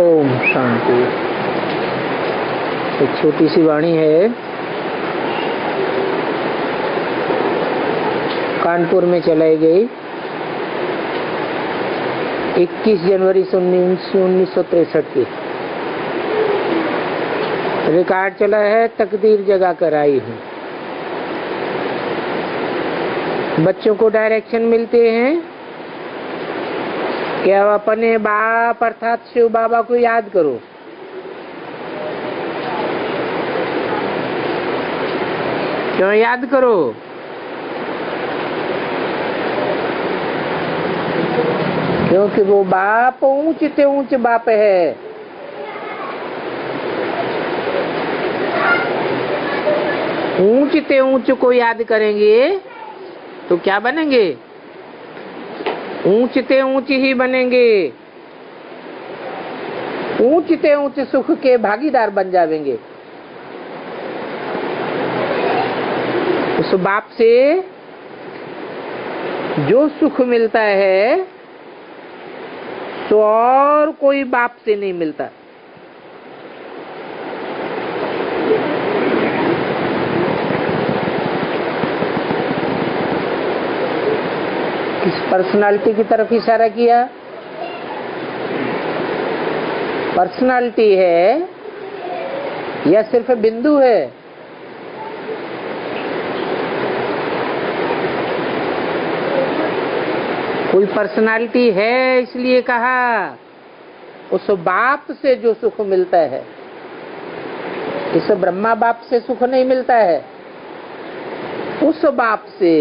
ओम शांति। एक छोटी सी वाणी है। कानपुर में चलाई गई 21 जनवरी 1963 की। रिकॉर्ड चला है, तकदीर जगा कर आई हूँ। बच्चों को डायरेक्शन मिलते हैं कि अब अपने बाप अर्थात शिव बाबा को याद करो। क्यों याद करो? क्योंकि वो बाप ऊंच से ऊंच बाप है। ऊंच से ऊंच को याद करेंगे तो क्या बनेंगे? ऊंच से ऊंच ही बनेंगे। ऊंच से ऊंच सुख के भागीदार बन जाएंगे। उस बाप से जो सुख मिलता है तो और कोई बाप से नहीं मिलता। किस पर्सनालिटी की तरफ इशारा किया? पर्सनालिटी है या सिर्फ बिंदु है? कोई पर्सनालिटी है इसलिए कहा। उस बाप से जो सुख मिलता है, इस ब्रह्मा बाप से सुख नहीं मिलता है। उस बाप से,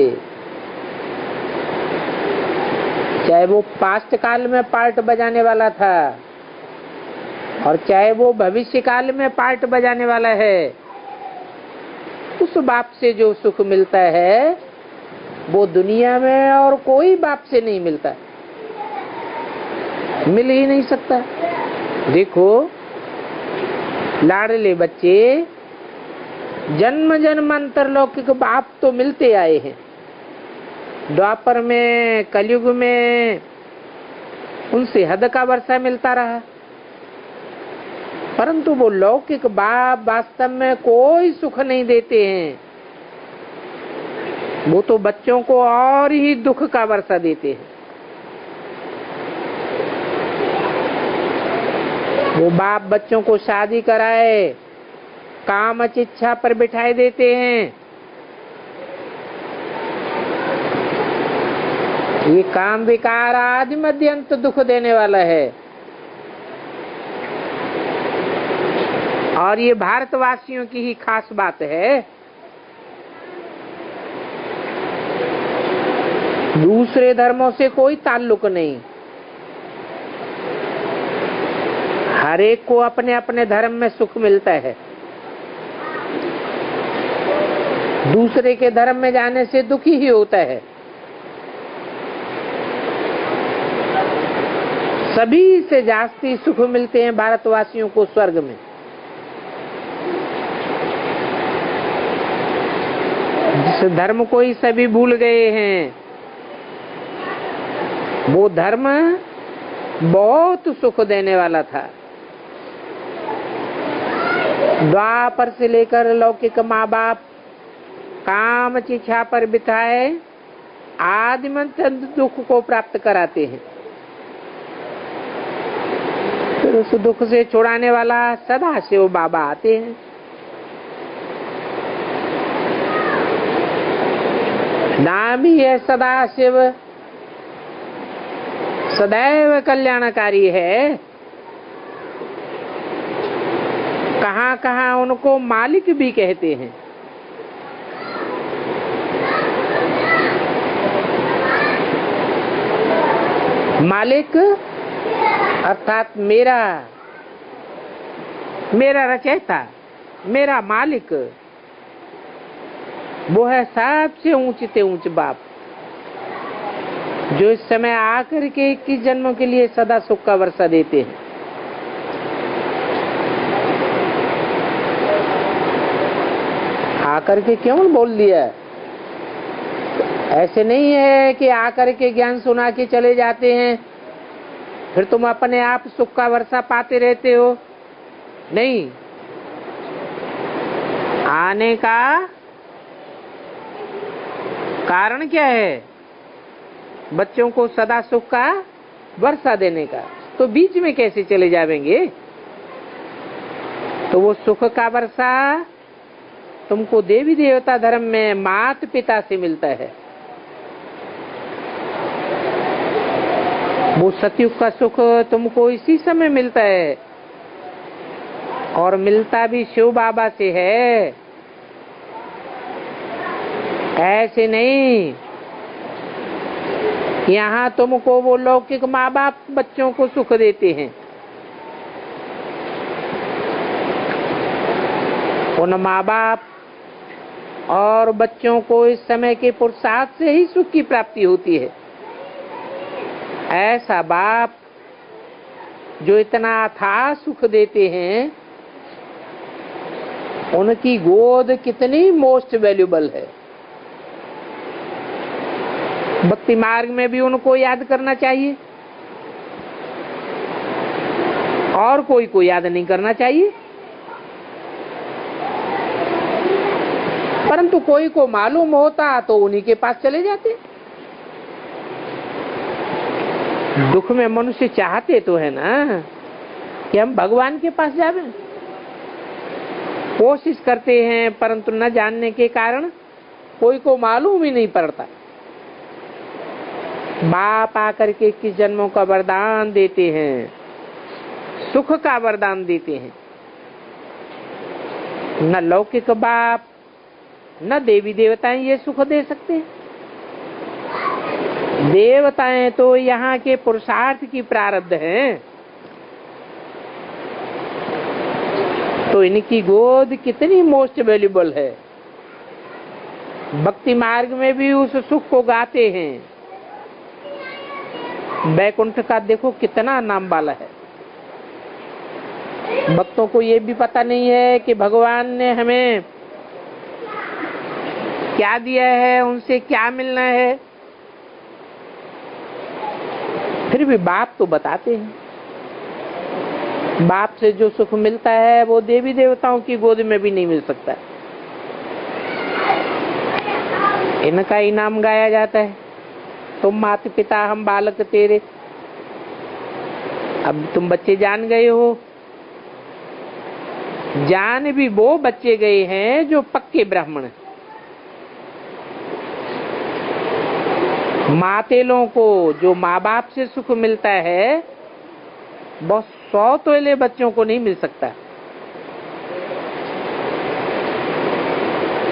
चाहे वो पास्ट काल में पार्ट बजाने वाला था और चाहे वो भविष्य काल में पार्ट बजाने वाला है, उस बाप से जो सुख मिलता है वो दुनिया में और कोई बाप से नहीं मिलता, मिल ही नहीं सकता। देखो, लाडले बच्चे जन्म जन्मांतर लौकिक बाप तो मिलते आए हैं। द्वापर में, कलयुग में उनसे हद का वर्षा मिलता रहा, परंतु वो लौकिक बाप वास्तव में कोई सुख नहीं देते हैं। वो तो बच्चों को और ही दुख का वर्षा देते हैं। वो बाप बच्चों को शादी कराए, काम इच्छा पर बिठाए देते हैं। ये काम विकार आदि मध्य अंत दुख देने वाला है। और ये भारतवासियों की ही खास बात है। दूसरे धर्मों से कोई ताल्लुक नहीं। हर एक को अपने अपने धर्म में सुख मिलता है। दूसरे के धर्म में जाने से दुखी ही होता है। सभी से जास्ती सुख मिलते हैं भारतवासियों को स्वर्ग में। जिस धर्म को ही सभी भूल गए हैं, वो धर्म बहुत सुख देने वाला था। द्वापर से लेकर लौकिक माँ बाप काम इच्छा पर बिताए आदिमंत दुख को प्राप्त कराते हैं। फिर उस दुख से छुड़ाने वाला सदा शिव बाबा आते हैं। नाम ही है सदा शिव, सदैव कल्याणकारी है। कहाँ कहाँ उनको मालिक भी कहते हैं। मालिक अर्थात मेरा रचयिता, मेरा मालिक, वो है सबसे ऊंच से ऊंच बाप, जो इस समय आकर के 21 जन्मों के लिए सदा सुख का वर्षा देते हैं। आकर के क्यों बोल दिया? ऐसे नहीं है कि आकर के ज्ञान सुना के चले जाते हैं फिर तुम अपने आप सुख का वर्षा पाते रहते हो? नहीं, आने का कारण क्या है? बच्चों को सदा सुख का वर्षा देने का। तो बीच में कैसे चले जाएंगे? तो वो सुख का वर्षा तुमको देवी देवता धर्म में माता पिता से मिलता है। वो सतयुग का सुख तुमको इसी समय मिलता है, और मिलता भी शिव बाबा से है, ऐसे नहीं। यहाँ तुमको वो लौकिक माँ बाप बच्चों को सुख देते हैं। उन माँ बाप और बच्चों को इस समय के पुरुषार्थ से ही सुख की प्राप्ति होती है। ऐसा बाप जो इतना अथाह सुख देते हैं, उनकी गोद कितनी मोस्ट वैल्यूबल है। भक्ति मार्ग में भी उनको याद करना चाहिए, और कोई को याद नहीं करना चाहिए। परंतु कोई को मालूम होता तो उन्हीं के पास चले जाते। दुख में मनुष्य चाहते तो है ना कि हम भगवान के पास जावें, कोशिश करते हैं, परंतु न जानने के कारण कोई को मालूम ही नहीं पड़ता। बाप आकर के 21 जन्मों का वरदान देते हैं, सुख का वरदान देते हैं। न लौकिक बाप न देवी देवताएं ये सुख दे सकते हैं। देवताएं तो यहाँ के पुरुषार्थ की प्रारब्ध हैं, तो इनकी गोद कितनी मोस्ट वैल्यूबल है। भक्ति मार्ग में भी उस सुख को गाते हैं। वैकुंठ का देखो कितना नाम वाला है। भक्तों को ये भी पता नहीं है कि भगवान ने हमें क्या दिया है, उनसे क्या मिलना है, फिर भी बाप तो बताते हैं। बाप से जो सुख मिलता है वो देवी देवताओं की गोद में भी नहीं मिल सकता। इनका इनाम गाया जाता है, तुम माता पिता हम बालक तेरे। अब तुम बच्चे जान गए हो, जान भी वो बच्चे गए हैं जो पक्के ब्राह्मण हैं। मातेलों को जो माँ बाप से सुख मिलता है, बहुत 100 तोले बच्चों को नहीं मिल सकता।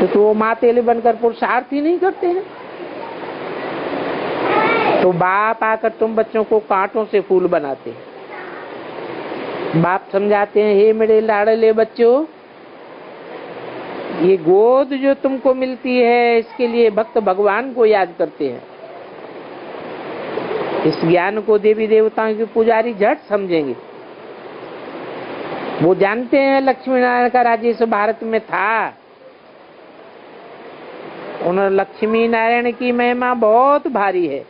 तो वो मातेले बनकर पुरुषार्थ ही नहीं करते हैं। तो बाप आकर तुम बच्चों को कांटों से फूल बनाते हैं। बाप समझाते हैं, हे मेरे लाडले बच्चों, ये गोद जो तुमको मिलती है, इसके लिए भक्त भगवान को याद करते हैं। इस ज्ञान को देवी देवताओं के पुजारी झट समझेंगे। वो जानते हैं लक्ष्मी नारायण का राज्य इस भारत में था। उन लक्ष्मी नारायण की महिमा बहुत भारी है।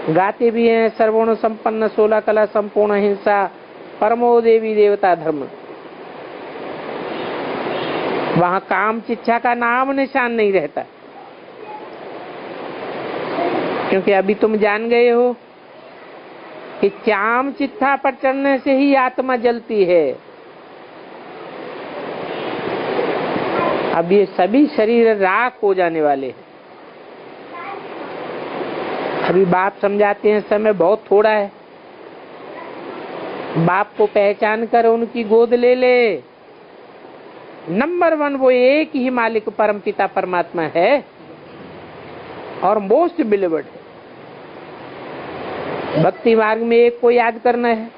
गाते भी हैं, सर्वगुण संपन्न 16 कला संपूर्ण हिंसा परमो देवी देवता धर्म। वहां काम चिच्छा का नाम निशान नहीं रहता, क्योंकि अभी तुम जान गए हो कि चाम चित्था पर चढ़ने से ही आत्मा जलती है। अब ये सभी शरीर राख हो जाने वाले हैं। अभी बाप समझाते हैं समय बहुत थोड़ा है। बाप को पहचान कर उनकी गोद ले ले। नंबर 1 वो एक ही मालिक परम पिता परमात्मा है और मोस्ट बिलीवर्ड है। भक्ति मार्ग में एक को याद करना है,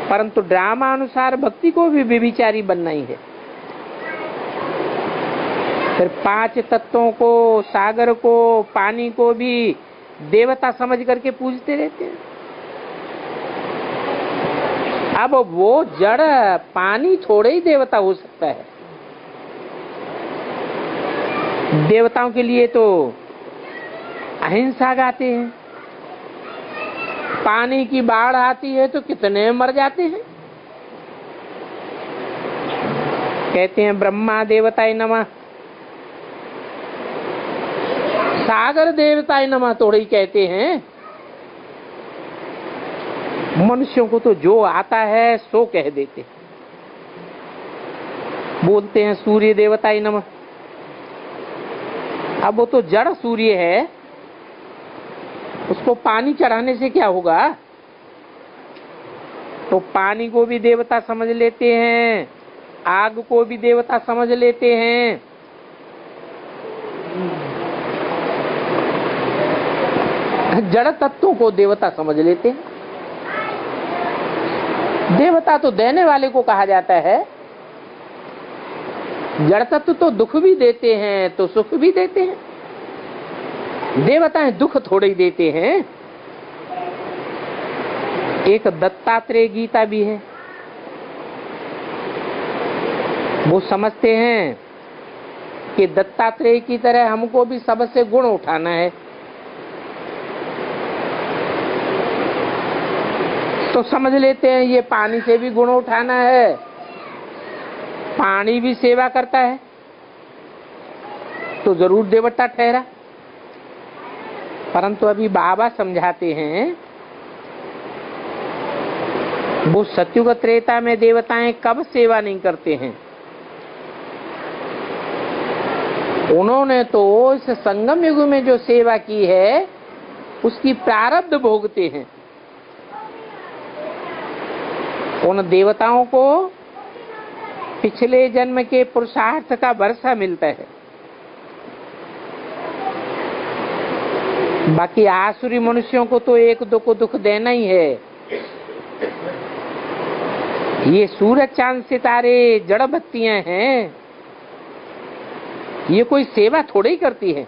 परंतु ड्रामा अनुसार भक्ति को भी व्यभिचारी बनना ही है। फिर 5 तत्वों को, सागर को, पानी को भी देवता समझ करके पूजते रहते हैं। अब वो जड़ पानी थोड़े ही देवता हो सकता है। देवताओं के लिए तो अहिंसा गाते हैं, पानी की बाढ़ आती है तो कितने मर जाते हैं। कहते हैं ब्रह्मा देवताय नमः, सागर देवताय नमः थोड़े ही कहते हैं। मनुष्यों को तो जो आता है सो कह देते हैं। बोलते हैं सूर्य देवताय नमः, अब वो तो जड़ सूर्य है, उसको पानी चढ़ाने से क्या होगा। तो पानी को भी देवता समझ लेते हैं, आग को भी देवता समझ लेते हैं। जड़ तत्वों को देवता समझ लेते हैं। देवता तो देने वाले को कहा जाता है। जड़ तत्व तो दुख भी देते हैं तो सुख भी देते हैं। देवताएं दुख थोड़े ही देते हैं। एक दत्तात्रेय गीता भी है, वो समझते हैं कि दत्तात्रेय की तरह हमको भी सबसे गुण उठाना है, तो समझ लेते हैं ये पानी से भी गुण उठाना है, पानी भी सेवा करता है तो जरूर देवता ठहरा। परंतु अभी बाबा समझाते हैं वो सत्युग त्रेता में देवताएं कब सेवा नहीं करते हैं। उन्होंने तो इस संगम युग में जो सेवा की है उसकी प्रारब्ध भोगते हैं। उन देवताओं को पिछले जन्म के पुरुषार्थ का वर्षा मिलता है। बाकी आसुरी मनुष्यों को तो एक दो को दुख देना ही है। ये सूरज चांद सितारे जड़ बत्तियां हैं, ये कोई सेवा थोड़ी ही करती है।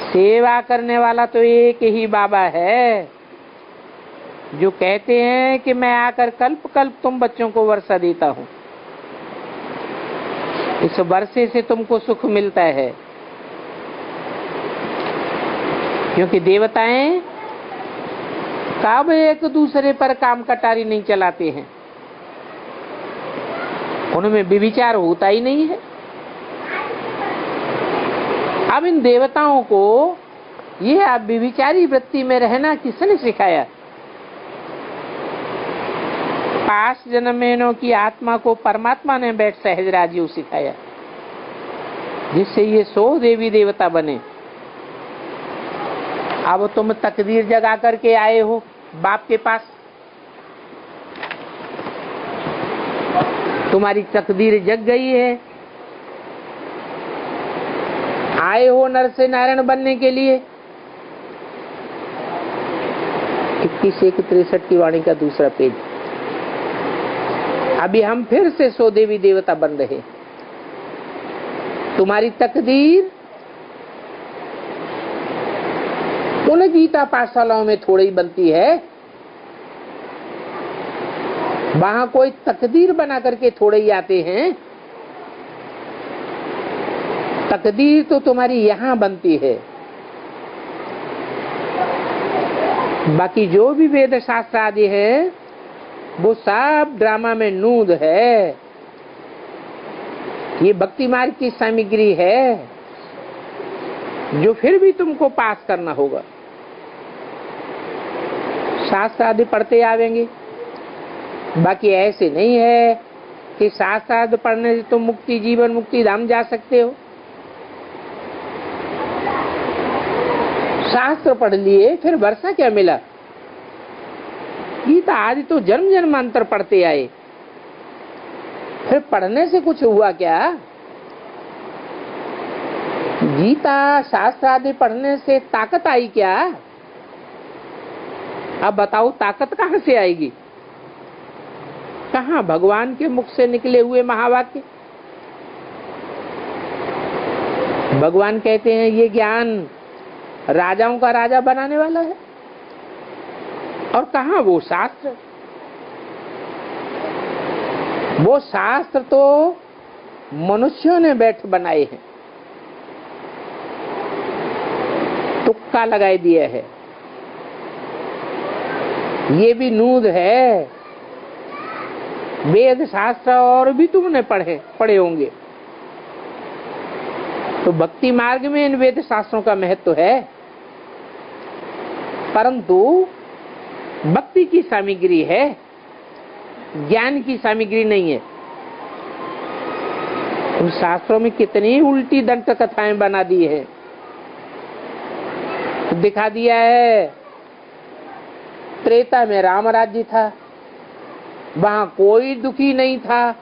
सेवा करने वाला तो एक ही बाबा है जो कहते हैं कि मैं आकर कल्प कल्प तुम बच्चों को वर्षा देता हूं, इस वर्षे से तुमको सुख मिलता है। क्योंकि देवताएं कब एक दूसरे पर काम कटारी नहीं चलाते हैं, उनमें विचार होता ही नहीं है। अब इन देवताओं को ये आप विचारी वृत्ति में रहना किसने सिखाया। पास जन्मों की आत्मा को परमात्मा ने बैठ सहज राजीव सिखाया, जिससे ये 100 देवी देवता बने। अब तुम तकदीर जगा करके आए हो बाप के पास, तुम्हारी तकदीर जग गई है, आए हो नर से नारायण बनने के लिए। 21-1-63 की वाणी का दूसरा पेज। अभी हम फिर से 100 देवी देवता बन रहे। तुम्हारी तकदीर उन गीता पाठशालाओं में थोड़ी ही बनती है, वहां कोई तकदीर बना करके थोड़े ही आते हैं। तकदीर तो तुम्हारी यहां बनती है। बाकी जो भी वेद शास्त्र आदि है वो सब ड्रामा में नूद है। ये भक्ति मार्ग की सामग्री है जो फिर भी तुमको पास करना होगा। शास्त्र आदि पढ़ते आवेंगे। बाकी ऐसे नहीं है कि शास्त्र आदि पढ़ने से तुम मुक्ति जीवन मुक्ति धाम जा सकते हो। शास्त्र पढ़ लिए फिर वर्षा क्या मिला। गीता आदि तो जन्म जन्मांतर पढ़ते आए, फिर पढ़ने से कुछ हुआ क्या। गीता शास्त्र आदि पढ़ने से ताकत आई क्या। अब बताओ ताकत कहां से आएगी। कहां भगवान के मुख से निकले हुए महावाक्य। भगवान कहते हैं ये ज्ञान राजाओं का राजा बनाने वाला है, और कहां वो शास्त्र। वो शास्त्र तो मनुष्यों ने बैठ बनाए हैं, तुक्का लगाए दिया है। ये भी नूद है। वेद शास्त्र और भी तुमने पढ़े होंगे, तो भक्ति मार्ग में इन वेद शास्त्रों का महत्व है, परंतु भक्ति की सामग्री है, ज्ञान की सामग्री नहीं है। उन शास्त्रों में कितनी उल्टी दंत कथाएं बना दी है, तो दिखा दिया है त्रेता में राम राज्य था, वहां कोई दुखी नहीं था,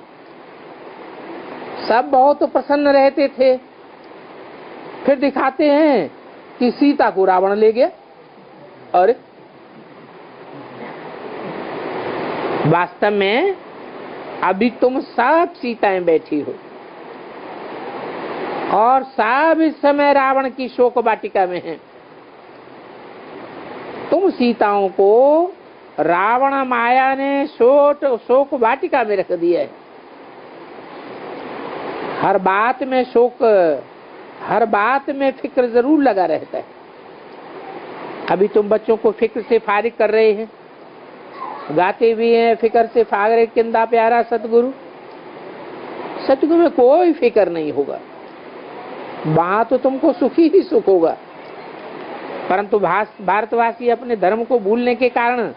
सब बहुत प्रसन्न रहते थे। फिर दिखाते हैं कि सीता को रावण ले गया। अरे वास्तव में अभी तुम सब सीताएं बैठी हो और सब इस समय रावण की शोक वाटिका में हैं। तुम सीताओं को रावण माया ने शोक वाटिका में रख दिया है। हर बात में शोक, हर बात में फिक्र जरूर लगा रहता है। अभी तुम बच्चों को फिक्र से फारिग कर रहे हैं, गाते भी हैं फिक्र से फारिग किंदा प्यारा सतगुरु। सतगुरु में कोई फिक्र नहीं होगा, वहां तो तुमको सुखी ही सुख होगा। परंतु भारतवासी अपने धर्म को भूलने के कारण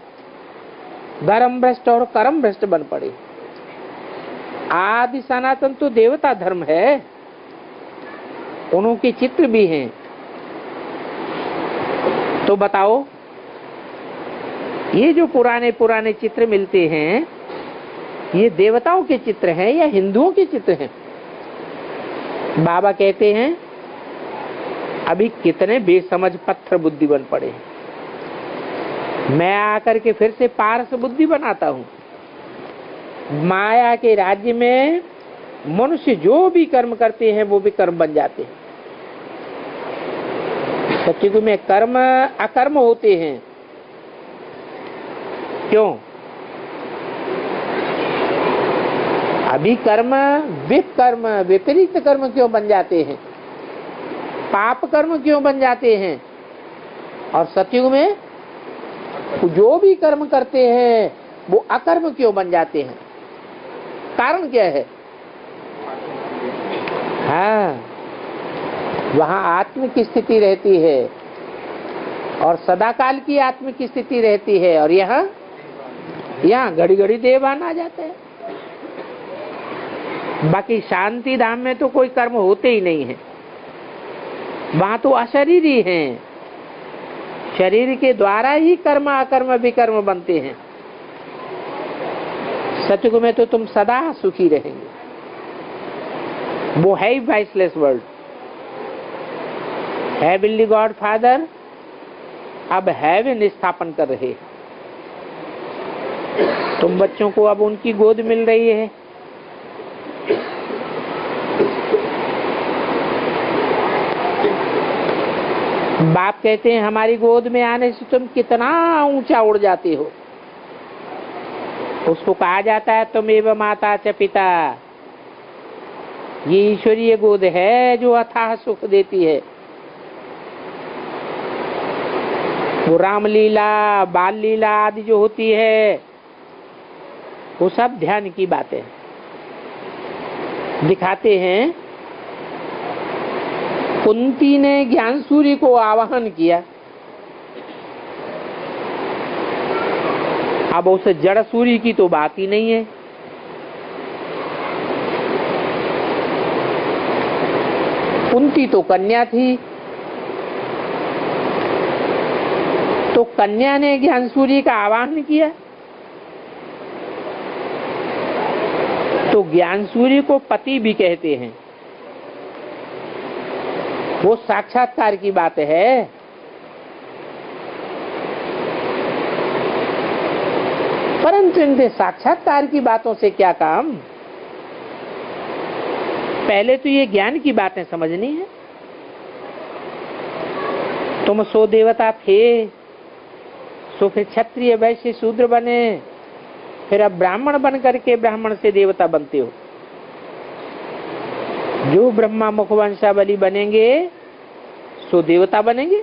धर्म भ्रष्ट और कर्म भ्रष्ट बन पड़े। आदि सनातन तो देवता धर्म है, उनके चित्र भी हैं। तो बताओ, ये जो पुराने पुराने चित्र मिलते हैं, ये देवताओं के चित्र हैं या हिंदुओं के चित्र हैं? बाबा कहते हैं अभी कितने बेसमझ पत्थर बुद्धि बन पड़े। मैं आकर के फिर से पारस बुद्धि बनाता हूँ। माया के राज्य में मनुष्य जो भी कर्म करते हैं वो भी कर्म बन जाते हैं। सत्युग में कर्म अकर्म होते हैं। क्यों? अभी कर्म विकर्म विपरीत कर्म क्यों बन जाते हैं? पाप कर्म क्यों बन जाते हैं? और सत्युग में जो भी कर्म करते हैं वो अकर्म क्यों बन जाते हैं? कारण क्या है? हाँ, वहां आत्मिक स्थिति रहती है और सदाकाल की आत्मिक स्थिति रहती है, और यहाँ घड़ी घड़ी देवान आ जाते हैं। बाकी शांति धाम में तो कोई कर्म होते ही नहीं है, वहां तो अशरीरी हैं। शरीर के द्वारा ही कर्म अकर्म विकर्म बनते हैं। सतयुग में तो तुम सदा सुखी रहेंगे। वो है ही viceless world. Heavenly God father अब हेवन स्थापन कर रहे। तुम बच्चों को अब उनकी गोद मिल रही है। बाप कहते हैं हमारी गोद में आने से तुम कितना ऊंचा उड़ जाते हो। उसको कहा जाता है तुम एवं माता च पिता। ये ईश्वरीय गोद है जो अथाह सुख देती है। वो रामलीला बाल लीला आदि जो होती है वो सब ध्यान की बातें दिखाते हैं। कुंती ने ज्ञान सूर्य को आवाहन किया, अब उस जड़ सूर्य की तो बात ही नहीं है। कुंती तो कन्या थी, तो कन्या ने ज्ञान सूर्य का आवाहन किया, तो ज्ञान सूर्य को पति भी कहते हैं। वो साक्षात्कार की बात है। परंतु इनके साक्षात्कार की बातों से क्या काम? पहले तो ये ज्ञान की बातें समझनी है। तुम सो देवता थे, सो फिर क्षत्रिय वैश्य शूद्र बने, फिर अब ब्राह्मण बन करके ब्राह्मण से देवता बनते हो। जो ब्रह्मा मुखवंशावली बनेंगे सो देवता बनेंगे।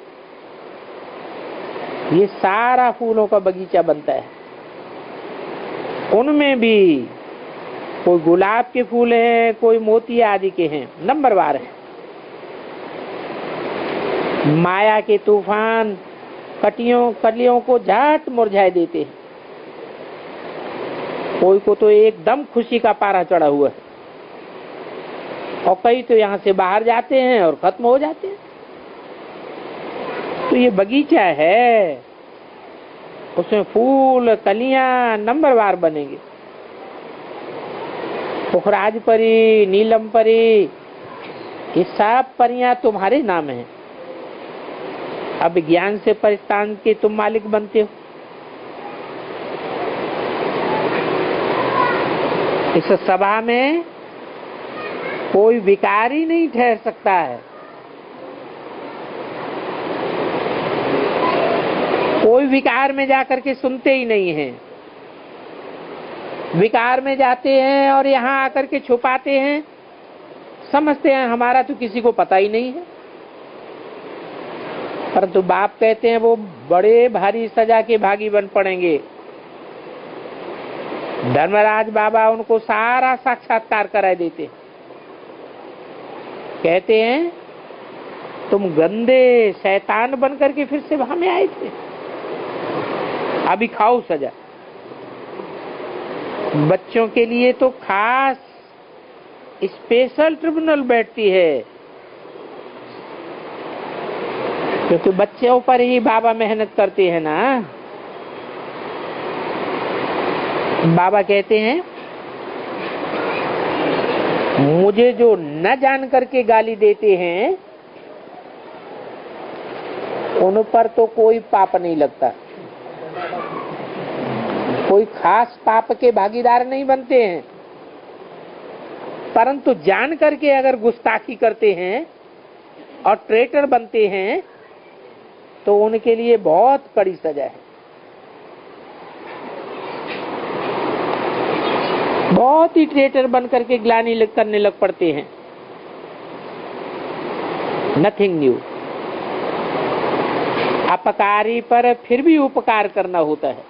ये सारा फूलों का बगीचा बनता है। उनमें भी कोई गुलाब के फूल हैं, कोई मोतिया आदि के हैं, नंबरवार है। माया के तूफान कलियों को झट मुरझाए देते हैं। कोई को तो एकदम खुशी का पारा चढ़ा हुआ है, और कई तो यहाँ से बाहर जाते हैं और खत्म हो जाते हैं। तो ये बगीचा है, उसमें फूल कलियां नंबरवार बनेंगे। पुखराज परी, नीलम परी, ये सब परियां तुम्हारे नाम हैं। अब ज्ञान से परिस्तान के तुम मालिक बनते हो। इस सभा में कोई विकारी नहीं ठहर सकता है, कोई विकार में जाकर के सुनते ही नहीं है। विकार में जाते हैं और यहाँ आकर के छुपाते हैं, समझते हैं हमारा तो किसी को पता ही नहीं है। परंतु बाप कहते हैं वो बड़े भारी सजा के भागी बन पड़ेंगे। धर्मराज बाबा उनको सारा साक्षात्कार कराए देते, कहते हैं तुम गंदे शैतान बन करके फिर से वहां में आए थे, अभी खाओ सजा। बच्चों के लिए तो खास स्पेशल ट्रिब्यूनल बैठती है, क्योंकि बच्चों पर ही बाबा मेहनत करते हैं ना। बाबा कहते हैं मुझे जो न जान करके गाली देते हैं उन पर तो कोई पाप नहीं लगता, कोई खास पाप के भागीदार नहीं बनते हैं। परंतु जान करके अगर गुस्ताखी करते हैं और ट्रेटर बनते हैं तो उनके लिए बहुत कड़ी सजा है, बहुत ही ट्रेटर बन करके ग्लानि करने लग पड़ते हैं। Nothing new. अपकारी पर फिर भी उपकार करना होता है।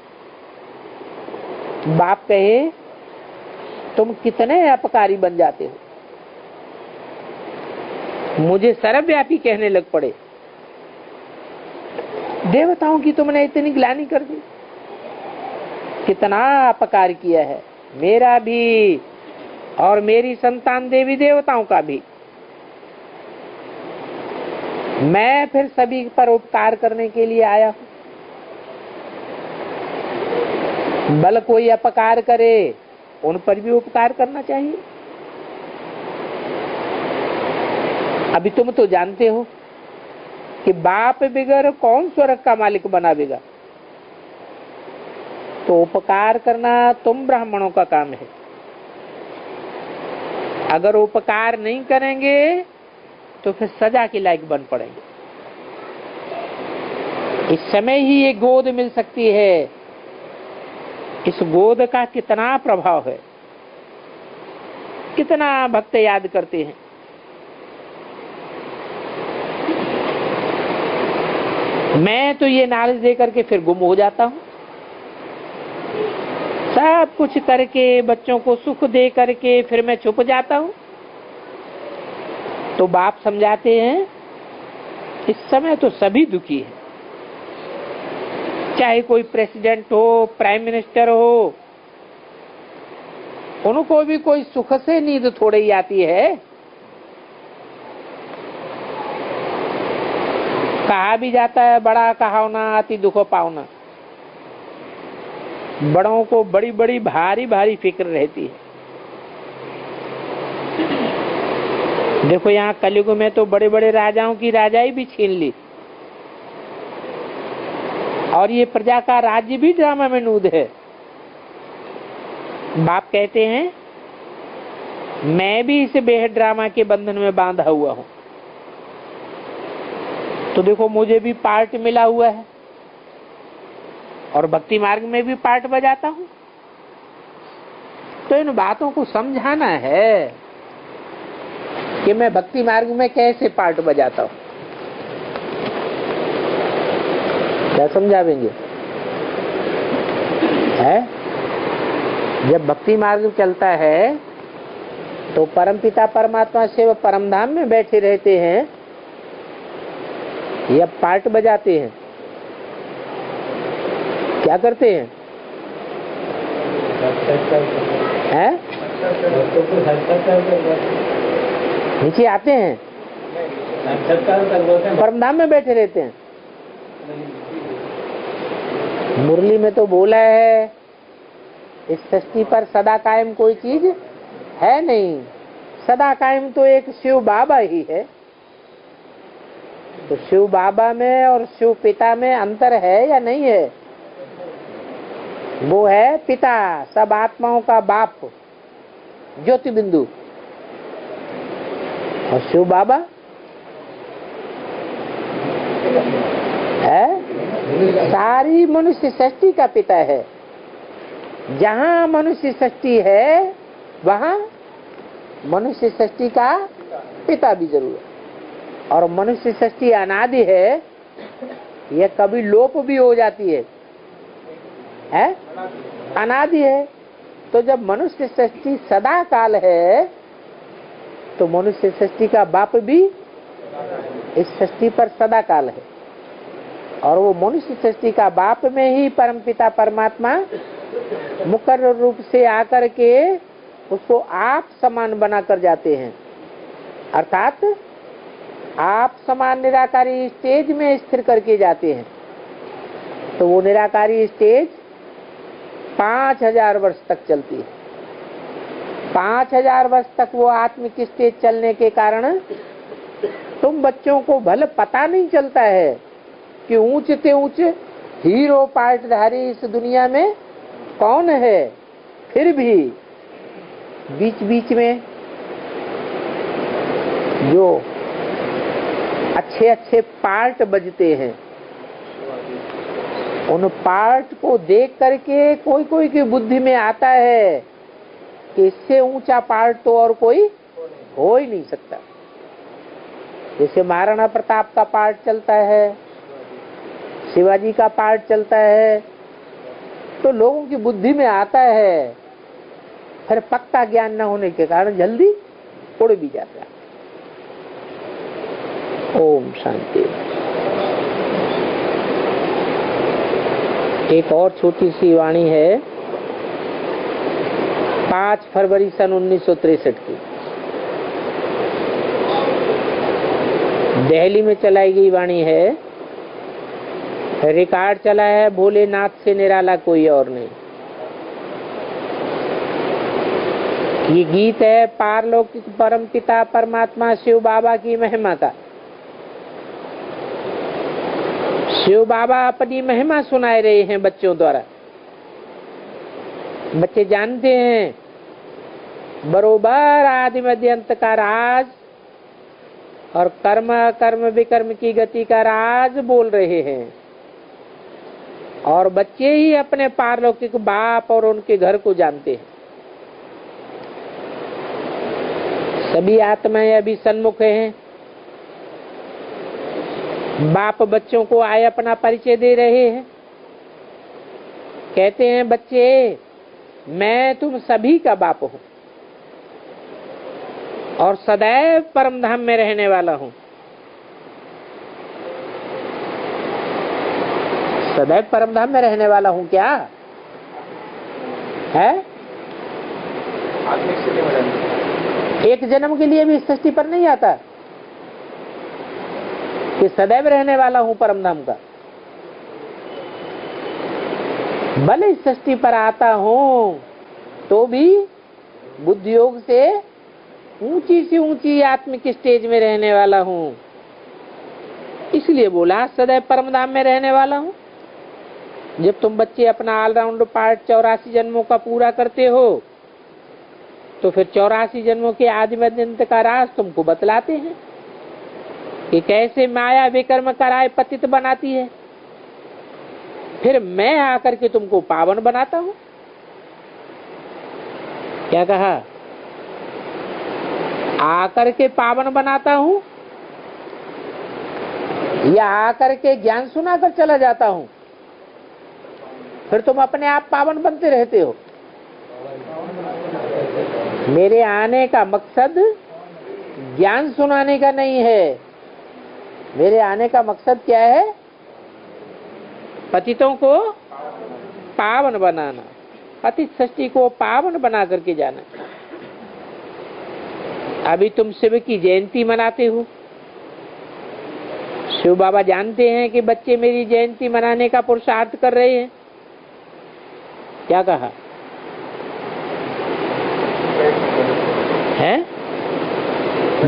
बाप कहे तुम कितने अपकारी बन जाते हो, मुझे सर्वव्यापी कहने लग पड़े। देवताओं की तुमने इतनी ग्लानि कर दी, कितना अपकार किया है, मेरा भी और मेरी संतान देवी देवताओं का भी। मैं फिर सभी पर उपकार करने के लिए आया हूं। भले कोई अपकार करे उन पर भी उपकार करना चाहिए। अभी तुम तो जानते हो कि बाप बिगर कौन स्वर्ग का मालिक बनावेगा, तो उपकार करना तुम ब्राह्मणों का काम है। अगर उपकार नहीं करेंगे तो फिर सजा के लायक बन पड़ेंगे। इस समय ही ये गोद मिल सकती है, इस गोद का कितना प्रभाव है, कितना भक्त याद करते हैं। मैं तो ये नॉलेज देकर के फिर गुम हो जाता हूं। सब कुछ करके बच्चों को सुख दे करके फिर मैं छुप जाता हूं। तो बाप समझाते हैं इस समय तो सभी दुखी है, चाहे कोई प्रेसिडेंट हो, प्राइम मिनिस्टर हो, उनको भी कोई सुख से नींद थोड़ी ही आती है। कहा भी जाता है बड़ा कहावना अति दुख पावना। बड़ों को बड़ी बड़ी भारी भारी फिक्र रहती है। देखो यहाँ कलयुग में तो बड़े बड़े राजाओं की राजाई भी छीन ली, और ये प्रजा का राज्य भी ड्रामा में नूद है। बाप कहते हैं मैं भी इस बेहद ड्रामा के बंधन में बांधा हुआ हूं। तो देखो मुझे भी पार्ट मिला हुआ है, और भक्ति मार्ग में भी पार्ट बजाता हूं। तो इन बातों को समझाना है कि मैं भक्ति मार्ग में कैसे पार्ट बजाता हूं। क्या समझावेंगे? है जब भक्ति मार्ग चलता है तो परमपिता परमात्मा से वो परम धाम में बैठे रहते हैं या पार्ट बजाते हैं? क्या करते हैं? हैं? नीचे आते हैं, परम धाम में बैठे रहते हैं। मुरली में तो बोला है इस सृष्टि पर सदा कायम कोई चीज है नहीं, सदा कायम तो एक शिव बाबा ही है। तो शिव बाबा में और शिव पिता में अंतर है या नहीं है? वो है पिता, सब आत्माओं का बाप, ज्योति बिंदु। और शिव बाबा है सारी मनुष्य सृष्टि का पिता है। जहाँ मनुष्य सृष्टि है वहाँ मनुष्य सृष्टि का पिता भी जरूर है। और मनुष्य सृष्टि अनादि है, यह कभी लोप भी हो जाती है, अनादि है। तो जब मनुष्य सृष्टि सदा काल है तो मनुष्य सृष्टि का बाप भी इस सृष्टि पर सदा काल है। और वो मनुष्य सृष्टि का बाप में ही परमपिता परमात्मा मुकर्रर रूप से आकर के उसको आप समान बनाकर जाते हैं। अर्थात आप समान निराकारी स्टेज में स्थिर करके जाते हैं। तो वो निराकारी स्टेज 5000 वर्ष तक चलती है। 5000 वर्ष तक वो आत्मिक स्टेज चलने के कारण तुम बच्चों को भले पता नहीं चलता है कि ऊंच से ऊंच हीरो पार्टधारी इस दुनिया में कौन है, फिर भी बीच बीच में जो अच्छे अच्छे पार्ट बजते हैं उन पार्ट को देख करके कोई कोई की बुद्धि में आता है कि इससे ऊंचा पार्ट तो और कोई हो ही नहीं सकता। जैसे महाराणा प्रताप का पार्ट चलता है, शिवाजी का पार्ट चलता है, तो लोगों की बुद्धि में आता है, फिर पक्का ज्ञान न होने के कारण जल्दी उड़ भी जाता है। ओम शांति। एक और छोटी सी वाणी है 5 फरवरी सन 1963 की, दिल्ली में चलाई गई वाणी है। रिकॉर्ड चला है भोलेनाथ से निराला कोई और नहीं। ये गीत है पारलौकिक परम पिता परमात्मा शिव बाबा की महिमा का। शिव बाबा अपनी महिमा सुनाए रहे हैं बच्चों द्वारा। बच्चे जानते हैं बरोबर आदि मध्य अंत का राज और कर्म कर्म विकर्म की गति का राज बोल रहे हैं। और बच्चे ही अपने पारलौकिक बाप और उनके घर को जानते हैं। सभी आत्माएं अभी सन्मुख हैं। बाप बच्चों को आए अपना परिचय दे रहे हैं। कहते हैं बच्चे मैं तुम सभी का बाप हूं और सदैव परम धाम में रहने वाला हूं। सदैव परम धाम में रहने वाला हूं क्या है? एक जन्म के लिए भी इस सृष्टि पर नहीं आता कि सदैव रहने वाला हूं परम धाम का। भले इस सृष्टि पर आता हूं तो भी बुद्धि योग से ऊंची से ऊंची आत्मिक स्टेज में रहने वाला हूं। इसलिए बोला सदैव परम धाम में रहने वाला हूं। जब तुम बच्चे अपना ऑलराउंड पार्ट 84 जन्मों का पूरा करते हो तो फिर 84 जन्मों के आदि मध्य अंत का राज तुमको बतलाते हैं कि कैसे माया विकर्म कराए पतित बनाती है। फिर मैं आकर के तुमको पावन बनाता हूं। क्या कहा? आकर के पावन बनाता हूं। या आकर के ज्ञान सुनाकर चला जाता हूं, फिर तुम अपने आप पावन बनते रहते हो। मेरे आने का मकसद ज्ञान सुनाने का नहीं है। मेरे आने का मकसद क्या है? पतितों को पावन बनाना, पतित सृष्टि को पावन बना करके जाना। अभी तुम शिव की जयंती मनाते हो। शिव बाबा जानते हैं कि बच्चे मेरी जयंती मनाने का पुरुषार्थ कर रहे हैं। क्या कहा है?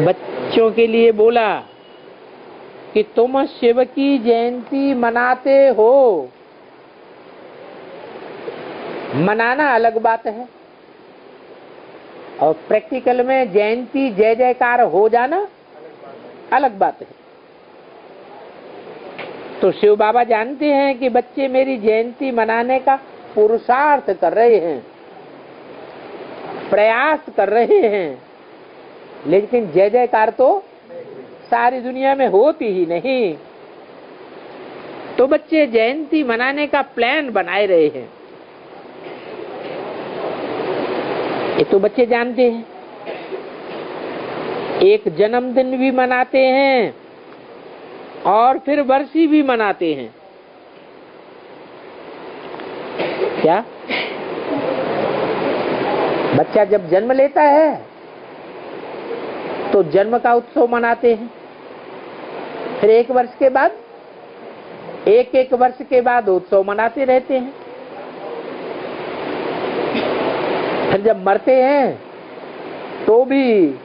बच्चों के लिए बोला कि तुम शिव की जयंती मनाते हो। मनाना अलग बात है और प्रैक्टिकल में जयंती जय जयकार हो जाना अलग बात है। तो शिव बाबा जानते हैं कि बच्चे मेरी जयंती मनाने का पुरुषार्थ कर रहे हैं, प्रयास कर रहे हैं, लेकिन जय जयकार तो सारी दुनिया में होती ही नहीं। तो बच्चे जयंती मनाने का प्लान बनाए रहे हैं। ये तो बच्चे जानते हैं। एक जन्मदिन भी मनाते हैं और फिर बरसी भी मनाते हैं। क्या बच्चा जब जन्म लेता है तो जन्म का उत्सव मनाते हैं, फिर एक वर्ष के बाद एक वर्ष के बाद उत्सव मनाते रहते हैं। फिर जब मरते हैं तो भी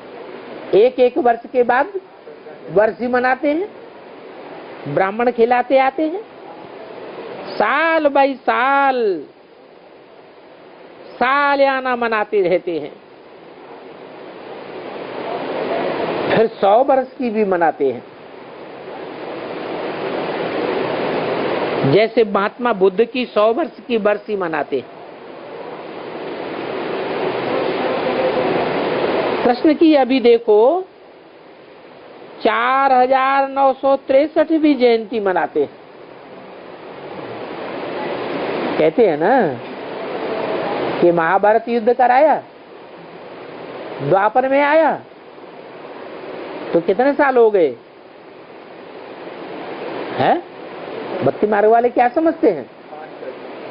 एक वर्ष के बाद वर्षी मनाते हैं, ब्राह्मण खिलाते आते हैं। साल बाई साल सालियाना मनाते रहते हैं। फिर 100 वर्ष की भी मनाते हैं। जैसे महात्मा बुद्ध की 100 वर्ष की बरसी मनाते हैं। कृष्ण की अभी देखो 4963 भी जयंती मनाते हैं। कहते हैं ना कि महाभारत युद्ध कराया, द्वापर में आया तो कितने साल हो गए हैं? भक्ति मार्ग वाले क्या समझते हैं?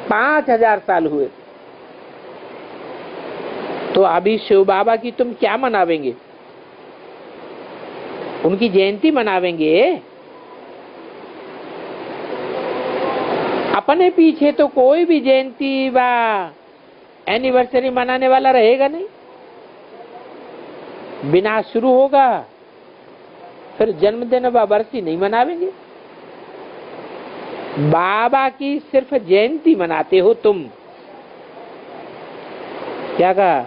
5000 साल हुए। तो अभी शिव बाबा की तुम क्या मनावेंगे? उनकी जयंती मनावेंगे? अपने पीछे तो कोई भी जयंती व एनिवर्सरी मनाने वाला रहेगा नहीं। विनाश शुरू होगा, फिर जन्मदिन व बरसी नहीं मनावेंगे। बाबा की सिर्फ जयंती मनाते हो तुम। क्या कहा?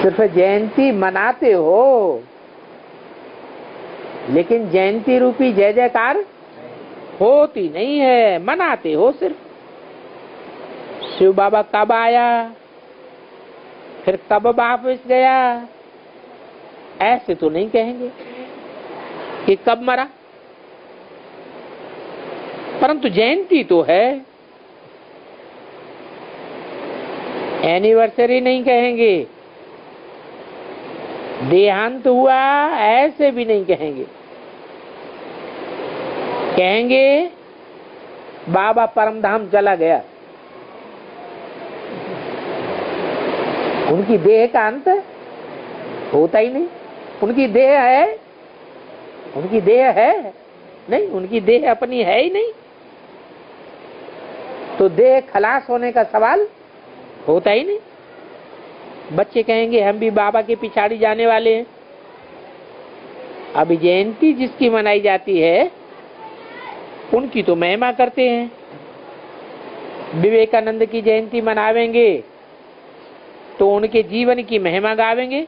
सिर्फ जयंती मनाते हो, लेकिन जयंती रूपी जय जयकार होती नहीं है, मनाते हो सिर्फ। शिव बाबा कब आया, फिर कब वापस गया, ऐसे तो नहीं कहेंगे कि कब मरा। परंतु जयंती तो है, एनिवर्सरी नहीं कहेंगे, देहांत हुआ ऐसे भी नहीं कहेंगे। कहेंगे बाबा परमधाम चला गया। उनकी देह का अंत होता ही नहीं। उनकी देह है, उनकी देह है नहीं, उनकी देह अपनी है ही नहीं। तो देह खलास होने का सवाल होता ही नहीं। बच्चे कहेंगे हम भी बाबा के पिछाड़ी जाने वाले हैं। अभी जयंती जिसकी मनाई जाती है उनकी तो महिमा करते हैं। विवेकानंद की जयंती मनावेंगे तो उनके जीवन की महिमा गावेंगे।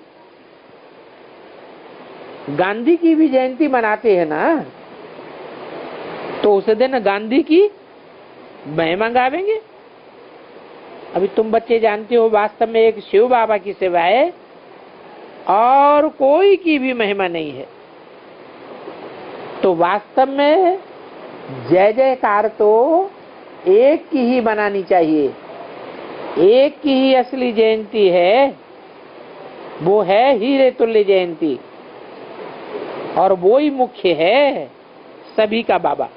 गांधी की भी जयंती मनाते हैं ना, तो उस दिन गांधी की महिमा गावेंगे। अभी तुम बच्चे जानते हो वास्तव में एक शिव बाबा की सिवाय और कोई की भी महिमा नहीं है। तो वास्तव में जय जयकार तो एक की ही बनानी चाहिए, एक की ही असली जयंती है, वो है हीरे तुल्य जयंती, और वो ही मुख्य है सभी का बाबा,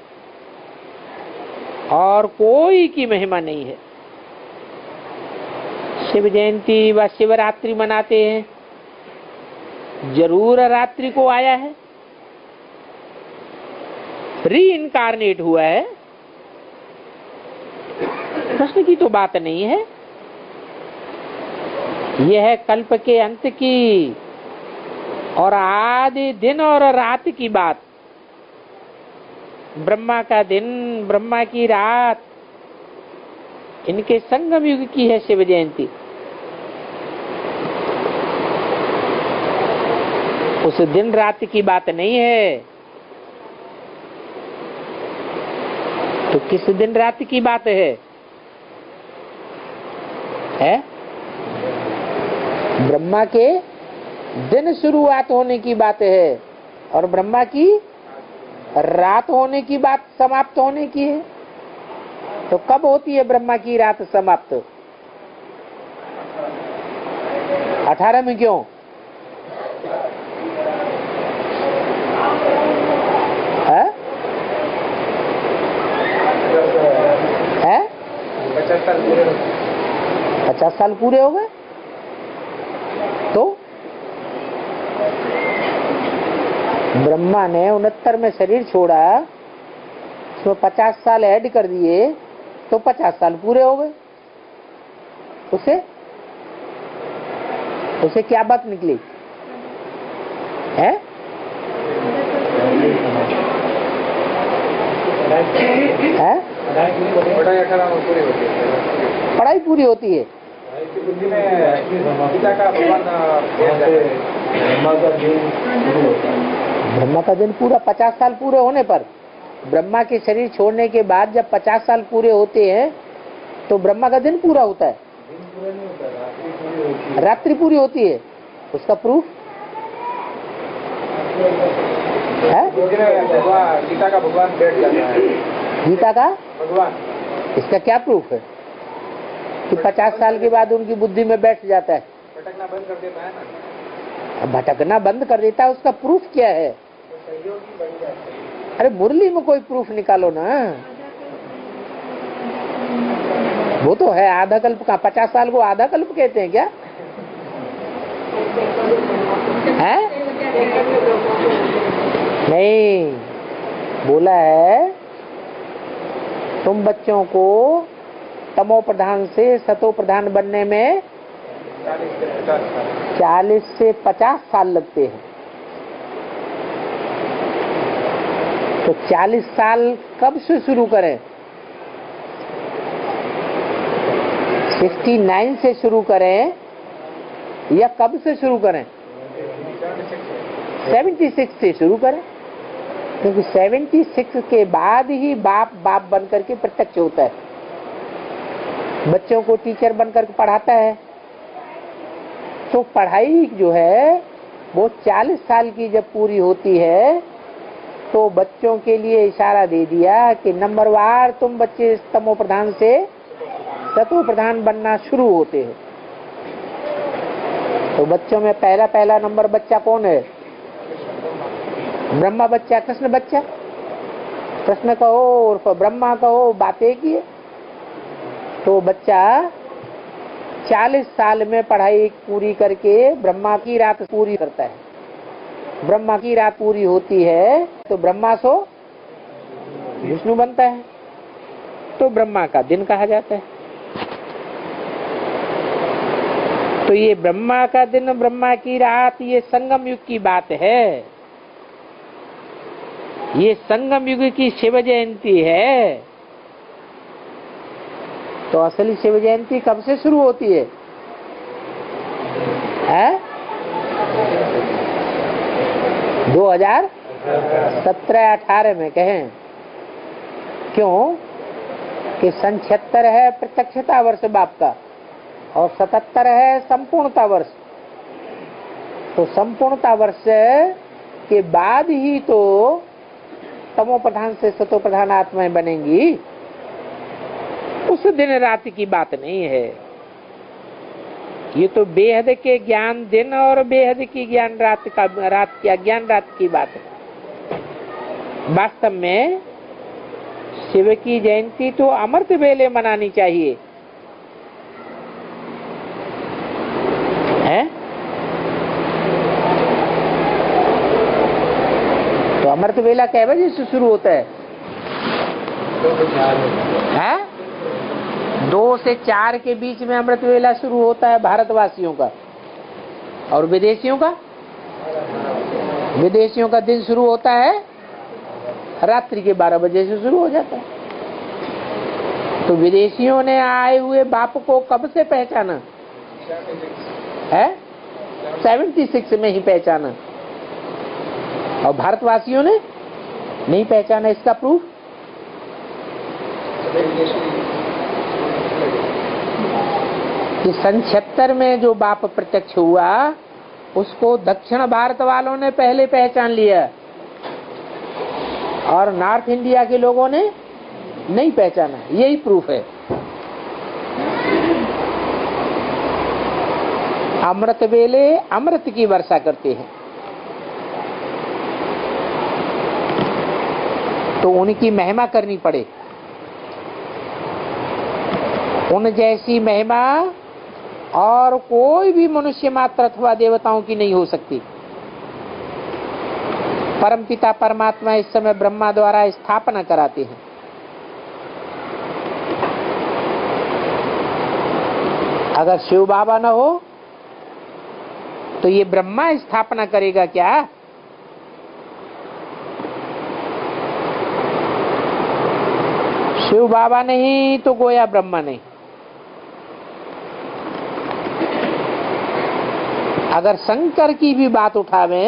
और कोई की महिमा नहीं है। शिव जयंती व शिवरात्रि मनाते हैं, जरूर रात्रि को आया है, री इनकारनेट हुआ है, प्रश्न की तो बात नहीं है। यह है कल्प के अंत की और आदि दिन और रात की बात। ब्रह्मा का दिन, ब्रह्मा की रात, इनके संगम युग की है शिव जयंती। उस दिन रात की बात नहीं है, तो किस दिन रात की बात है? ब्रह्मा के दिन शुरुआत होने की बात है और ब्रह्मा की रात होने की बात समाप्त होने की है। तो कब होती है ब्रह्मा की रात समाप्त? 18 में क्यों? है? 50 साल पूरे हो गए। तो ब्रह्मा ने 69 में शरीर छोड़ा, तो 50 साल ऐड कर दिए, तो 50 साल पूरे हो गए। उसे क्या बात निकली है? पढ़ाई पूरी होती है। ब्रह्मा का दिन पूरा 50 साल पूरे होने पर, ब्रह्मा के शरीर छोड़ने के बाद जब 50 साल पूरे होते हैं तो ब्रह्मा का दिन पूरा होता है। रात्रि पूरी होती है। उसका प्रूफ है? गीता का भगवान बैठ जाता है। गीता का भगवान, इसका क्या प्रूफ है कि 50 साल के बाद उनकी बुद्धि में बैठ जाता है? भटकना बंद कर देता है ना। भटकना बंद कर देता है, उसका प्रूफ क्या है? अरे मुरली में कोई प्रूफ निकालो ना। वो तो है आधा कल्प का। 50 साल को आधा कल्प कहते हैं क्या? है? नहीं, बोला है तुम बच्चों को तमो प्रधान से सतो प्रधान बनने में 40 से 50 साल लगते हैं। तो 40 साल कब से शुरू करें? 69 से शुरू करें या कब से शुरू करें? 76 से शुरू करें, क्योंकि 76 के बाद ही बाप बन करके प्रत्यक्ष होता है। बच्चों को टीचर बनकर पढ़ाता है, तो पढ़ाई जो है वो 40 साल की जब पूरी होती है तो बच्चों के लिए इशारा दे दिया कि नंबरवार तुम बच्चे तमो प्रधान से सतो प्रधान बनना शुरू होते हैं। तो बच्चों में पहला नंबर बच्चा कौन है? ब्रह्मा बच्चा, कृष्ण बच्चा। कृष्ण कहो और ब्रह्मा कहो, बात एक ही है। तो बच्चा 40 साल में पढ़ाई पूरी करके ब्रह्मा की रात पूरी करता है। ब्रह्मा की रात पूरी होती है तो ब्रह्मा सो विष्णु बनता है, तो ब्रह्मा का दिन कहा जाता है। तो ये ब्रह्मा का दिन, ब्रह्मा की रात, ये संगम युग की बात है। ये संगम युग की शिव जयंती है। तो असली शिव जयंती कब से शुरू होती है? 2017-18 में कहें। क्यों कि सन 76 है प्रत्यक्षता वर्ष बाप का और 77 है संपूर्णता वर्ष। तो संपूर्णता वर्ष के बाद ही तो तमो प्रधान से सतो प्रधान आत्माएं बनेंगी, उस दिन रात की बात नहीं है। ये तो बेहद के ज्ञान दिन और बेहद की ज्ञान रात की अज्ञान रात की बात है। वास्तव में शिव की जयंती तो अमृत वेले मनानी चाहिए, है? तो अमृत वेला कै बजे से शुरू होता है? 2 से 4 के बीच में अमृत वेला शुरू होता है भारतवासियों का। और विदेशियों का? विदेशियों का दिन शुरू होता है रात्रि के 12 बजे से शुरू हो जाता है। तो विदेशियों ने आए हुए बाप को कब से पहचाना है? 76 में ही पहचाना। और भारतवासियों ने नहीं पहचाना। इसका प्रूफ कि सन 76 में जो बाप प्रत्यक्ष हुआ उसको दक्षिण भारत वालों ने पहले पहचान लिया और नॉर्थ इंडिया के लोगों ने नहीं पहचाना। यही प्रूफ है। अमृत वेले अमृत की वर्षा करते हैं, तो उनकी महिमा करनी पड़े। उन जैसी महिमा और कोई भी मनुष्य मात्र अथवा देवताओं की नहीं हो सकती। परमपिता परमात्मा इस समय ब्रह्मा द्वारा स्थापना कराते हैं। अगर शिव बाबा न हो तो ये ब्रह्मा स्थापना करेगा क्या? शिव बाबा नहीं तो गोया ब्रह्मा नहीं। अगर शंकर की भी बात उठावे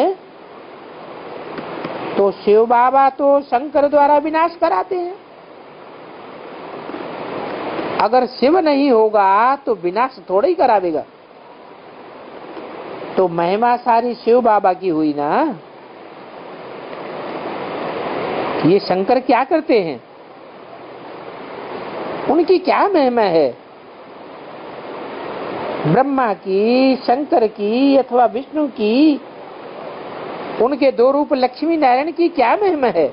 तो शिव बाबा तो शंकर द्वारा विनाश कराते हैं। अगर शिव नहीं होगा तो विनाश थोड़ा ही करावेगा। तो महिमा सारी शिव बाबा की हुई ना। ये शंकर क्या करते हैं? उनकी क्या महिमा है? ब्रह्मा की, शंकर की अथवा विष्णु की, उनके 2 रूप लक्ष्मी नारायण की क्या महिमा है?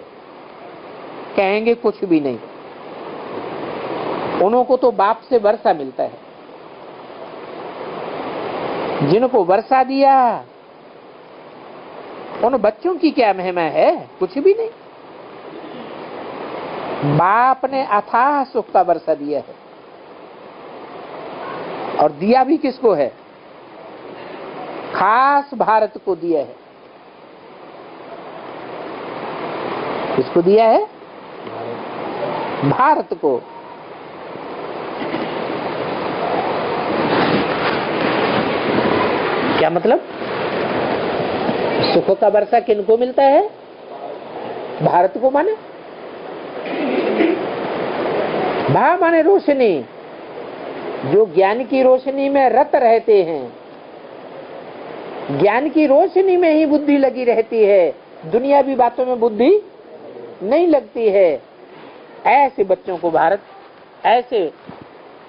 कहेंगे कुछ भी नहीं। उनको तो बाप से वर्षा मिलता है। जिनको वर्षा दिया उन बच्चों की क्या महिमा है? कुछ भी नहीं। बाप ने अथाह सुख का वर्षा दिया है। और दिया भी किसको है? खास भारत को दिया है। किसको दिया है? भारत को। क्या मतलब? सुख का वर्षा किनको मिलता है? भारत को। माने भा माने रोशनी। जो ज्ञान की रोशनी में रत रहते हैं, ज्ञान की रोशनी में ही बुद्धि लगी रहती है, दुनियावी बातों में बुद्धि नहीं लगती है। ऐसे बच्चों को भारत, ऐसे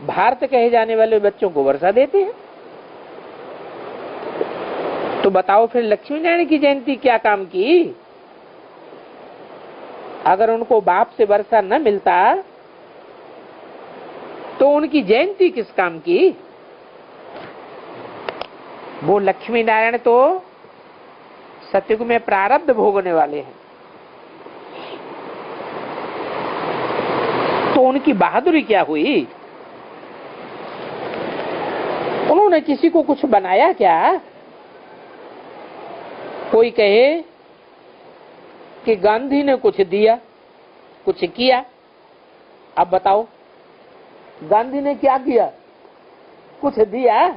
भारत कहे जाने वाले बच्चों को वर्षा देते हैं। तो बताओ फिर लक्ष्मी नारायण की जयंती क्या काम की? अगर उनको बाप से वर्षा न मिलता तो उनकी जयंती किस काम की? वो लक्ष्मी नारायण तो सतयुग में प्रारब्ध भोगने वाले हैं। तो उनकी बहादुरी क्या हुई? उन्होंने किसी को कुछ बनाया क्या? कोई कहे कि गांधी ने कुछ दिया, कुछ किया। अब बताओ, गांधी ने क्या किया? कुछ दिया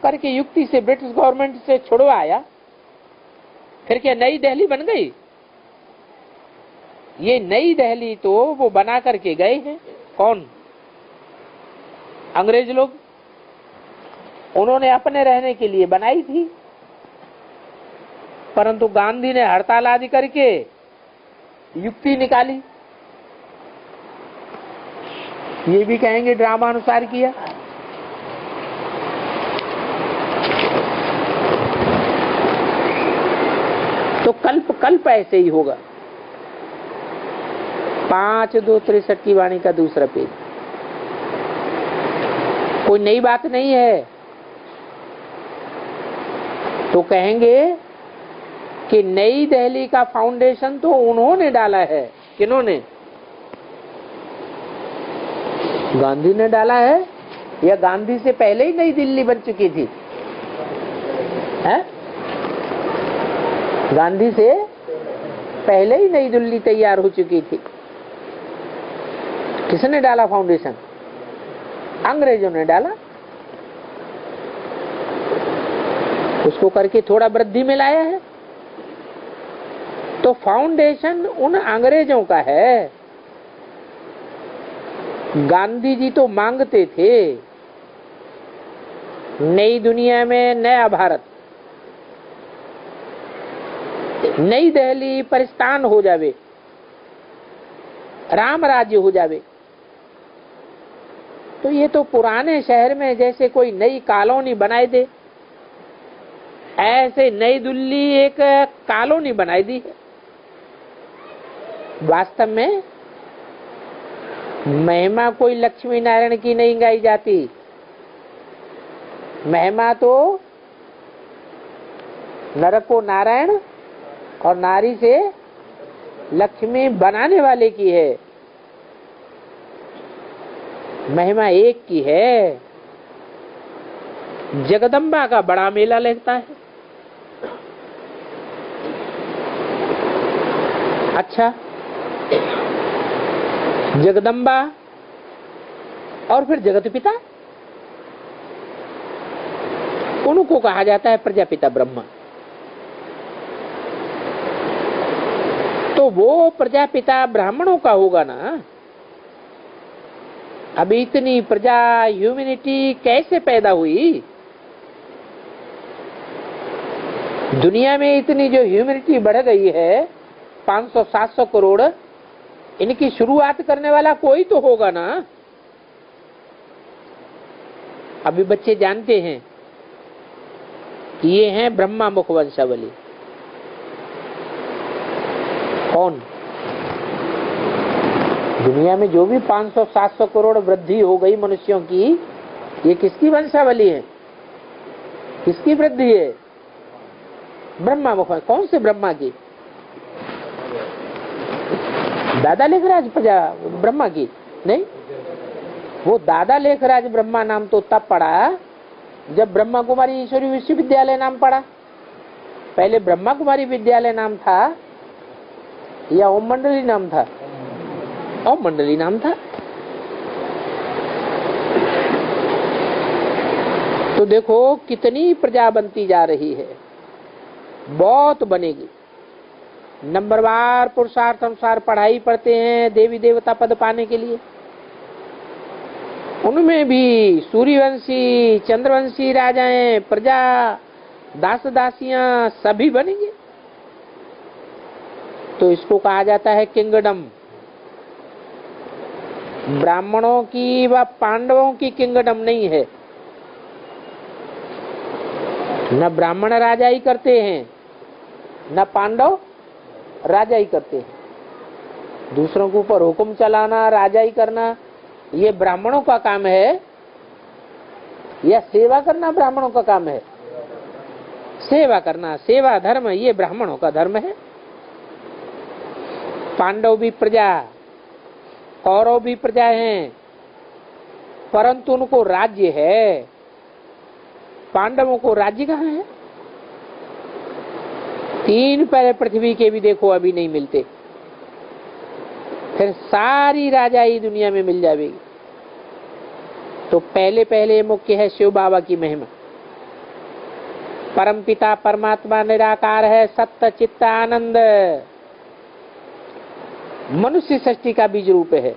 करके युक्ति से ब्रिटिश गवर्नमेंट से छुड़वाया, फिर क्या नई दिल्ली बन गई? ये नई दिल्ली तो वो बना करके गए हैं। कौन? अंग्रेज लोग। उन्होंने अपने रहने के लिए बनाई थी, परंतु गांधी ने हड़ताल आदि करके युक्ति निकाली, ये भी कहेंगे ड्रामा अनुसार किया। तो कल्प कल्प ऐसे ही होगा। 5:2:63 की वाणी का दूसरा पेज। कोई नई बात नहीं है। तो कहेंगे कि नई दिल्ली का फाउंडेशन तो उन्होंने डाला है। किन्होंने? गांधी ने डाला है या गांधी से पहले ही नई दिल्ली बन चुकी थी? है? गांधी से पहले ही नई दिल्ली तैयार हो चुकी थी। किसने डाला फाउंडेशन? अंग्रेजों ने डाला। उसको करके थोड़ा वृद्धि में लाया है। तो फाउंडेशन उन अंग्रेजों का है। गांधी जी तो मांगते थे नई दुनिया में नया भारत, नई दिल्ली परिस्थान हो जावे, राम राज्य हो जावे। तो ये तो पुराने शहर में जैसे कोई नई कॉलोनी बनाई दे, ऐसे नई दिल्ली एक कॉलोनी बनाई दी है। वास्तव में महिमा कोई लक्ष्मी नारायण की नहीं गाई जाती। महिमा तो नर को नारायण और नारी से लक्ष्मी बनाने वाले की है। महिमा एक की है। जगदम्बा का बड़ा मेला लगता है। अच्छा, जगदम्बा और फिर जगत पिता, उनको कहा जाता है प्रजापिता ब्रह्मा। तो वो प्रजापिता ब्राह्मणों का होगा ना। अब इतनी प्रजा, ह्यूमैनिटी कैसे पैदा हुई? दुनिया में इतनी जो ह्यूमैनिटी बढ़ गई है, 500-700 करोड़, इनकी शुरुआत करने वाला कोई तो होगा ना। अभी बच्चे जानते हैं कि ये हैं ब्रह्मा मुख वंशावली। कौन? दुनिया में जो भी 500-700 करोड़ वृद्धि हो गई मनुष्यों की, ये किसकी वंशावली है? किसकी वृद्धि है? ब्रह्मा मुख। कौन से ब्रह्मा की? दादा लेखराज प्रजा ब्रह्मा की नहीं। वो दादा लेखराज ब्रह्मा नाम तो तब पड़ा जब ब्रह्मा कुमारी ईश्वरी विश्वविद्यालय नाम पड़ा। पहले ब्रह्मा कुमारी विद्यालय नाम था या ओम मंडली नाम था? ओम मंडली नाम था। तो देखो कितनी प्रजा बनती जा रही है। बहुत बनेगी। नंबरवार पुरुषार्थ अनुसार पढ़ाई पढ़ते हैं देवी देवता पद पाने के लिए। उनमें भी सूर्यवंशी, चंद्रवंशी राजाएं, प्रजा, दास दासियां सभी बनेंगे। तो इसको कहा जाता है किंगडम। ब्राह्मणों की व पांडवों की किंगडम नहीं है। न ब्राह्मण राजा ही करते हैं, न पांडव राजा ही करते हैं। दूसरों के ऊपर हुक्म चलाना, राजा ही करना, ये ब्राह्मणों का काम है या सेवा करना ब्राह्मणों का काम है? सेवा करना, सेवा धर्म, ये ब्राह्मणों का धर्म है। पांडव भी प्रजा, कौरव भी प्रजा हैं, परंतु उनको राज्य है। पांडवों को राज्य कहाँ है? 3 पैर पृथ्वी के भी देखो अभी नहीं मिलते। फिर सारी राजाई दुनिया में मिल जाएगी। तो पहले पहले मुख्य है शिव बाबा की महिमा। परम पिता परमात्मा निराकार है, सत्य चित्त आनंद, मनुष्य सृष्टि का बीज रूप है।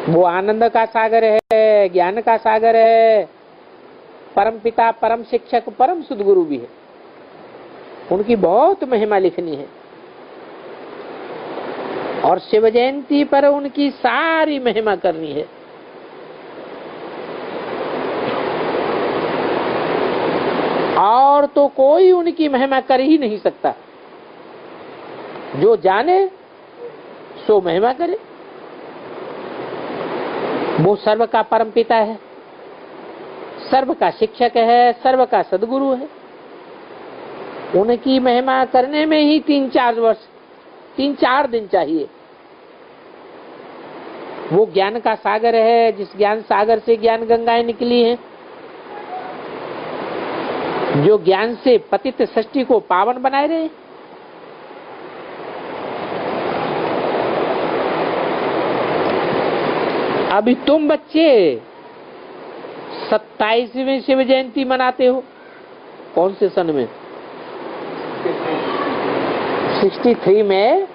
वो आनंद का सागर है, ज्ञान का सागर है, परम पिता, परम शिक्षक, परम सद्गुरु भी है। उनकी बहुत महिमा लिखनी है। और शिव जयंती पर उनकी सारी महिमा करनी है। और तो कोई उनकी महिमा कर ही नहीं सकता। जो जाने सो महिमा करे। वो सर्व का परम पिता है, सर्व का शिक्षक है, सर्व का सद्गुरु है। उनकी महिमा करने में ही 3-4 वर्ष, 3-4 दिन चाहिए। वो ज्ञान का सागर है, जिस ज्ञान सागर से ज्ञान गंगाएं निकली हैं, जो ज्ञान से पतित सृष्टि को पावन बनाए रहे। अभी तुम बच्चे 27वीं शिव जयंती मनाते हो। कौन से सन में? 63 में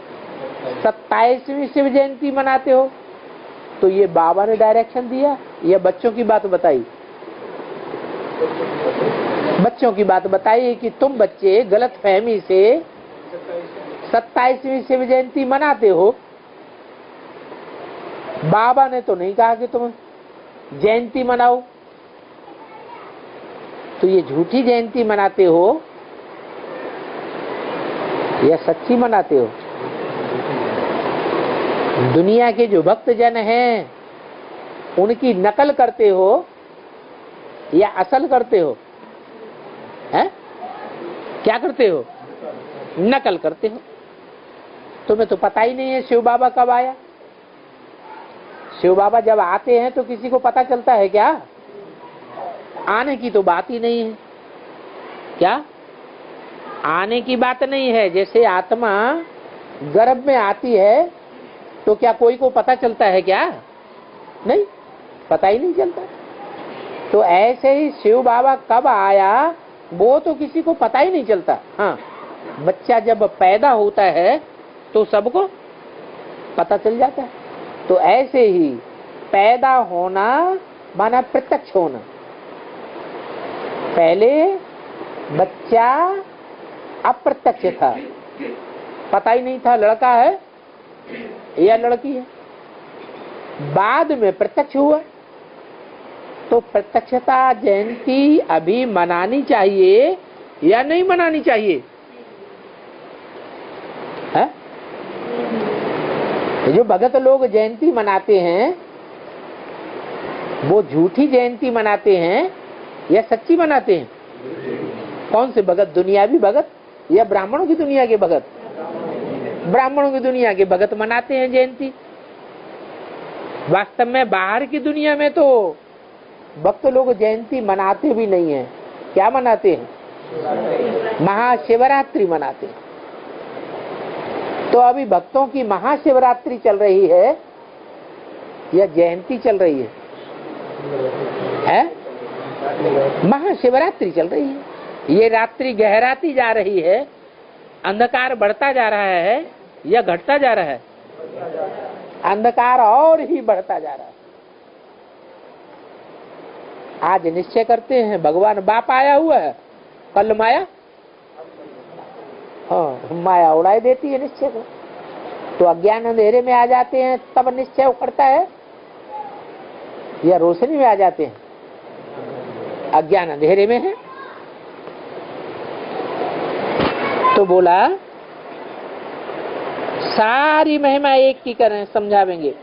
27वीं शिव जयंती मनाते हो। तो ये बाबा ने डायरेक्शन दिया या बच्चों की बात बताई? बच्चों की बात बताई कि तुम बच्चे गलत फहमी से 27वीं शिव जयंती मनाते हो। बाबा ने तो नहीं कहा कि तुम जयंती मनाओ। तो ये झूठी जयंती मनाते हो या सच्ची मनाते हो? दुनिया के जो भक्त जन हैं उनकी नकल करते हो या असल करते हो? हैं? क्या करते हो? नकल करते हो। तुम्हें तो पता ही नहीं है शिव बाबा कब आया। शिव बाबा जब आते हैं तो किसी को पता चलता है क्या? आने की तो बात ही नहीं है। क्या आने की बात नहीं है? जैसे आत्मा गर्भ में आती है तो क्या कोई को पता चलता है क्या? नहीं, पता ही नहीं चलता। तो ऐसे ही शिव बाबा कब आया वो तो किसी को पता ही नहीं चलता। हाँ, बच्चा जब पैदा होता है तो सबको पता चल जाता है। तो ऐसे ही पैदा होना माना प्रत्यक्ष होना। पहले बच्चा अप्रत्यक्ष था, पता ही नहीं था लड़का है या लड़की है। बाद में प्रत्यक्ष हुआ। तो प्रत्यक्षता जयंती अभी मनानी चाहिए या नहीं मनानी चाहिए? है? जो भगत लोग जयंती मनाते हैं वो झूठी जयंती मनाते हैं या सच्ची मनाते हैं? कौन से भगत? दुनियावी भगत या ब्राह्मणों की दुनिया के भगत? ब्राह्मणों की दुनिया के भगत मनाते हैं जयंती। वास्तव में बाहर की दुनिया में तो भक्त लोग जयंती मनाते भी नहीं है। क्या मनाते हैं? महाशिवरात्रि मनाते हैं। तो अभी भक्तों की महाशिवरात्रि चल रही है या जयंती चल रही है? महाशिवरात्रि चल रही है। ये रात्रि गहराती जा रही है, अंधकार बढ़ता जा रहा है या घटता जा रहा है? अंधकार और ही बढ़ता जा रहा है। आज निश्चय करते हैं भगवान बाप आया हुआ है, कल माया, हाँ माया उड़ाई देती है निश्चय को। तो अज्ञान अंधेरे में आ जाते हैं तब निश्चय उखड़ता है या रोशनी में आ जाते हैं? अज्ञान अंधेरे में है। तो बोला सारी महिमा एक की करें, समझावेंगे।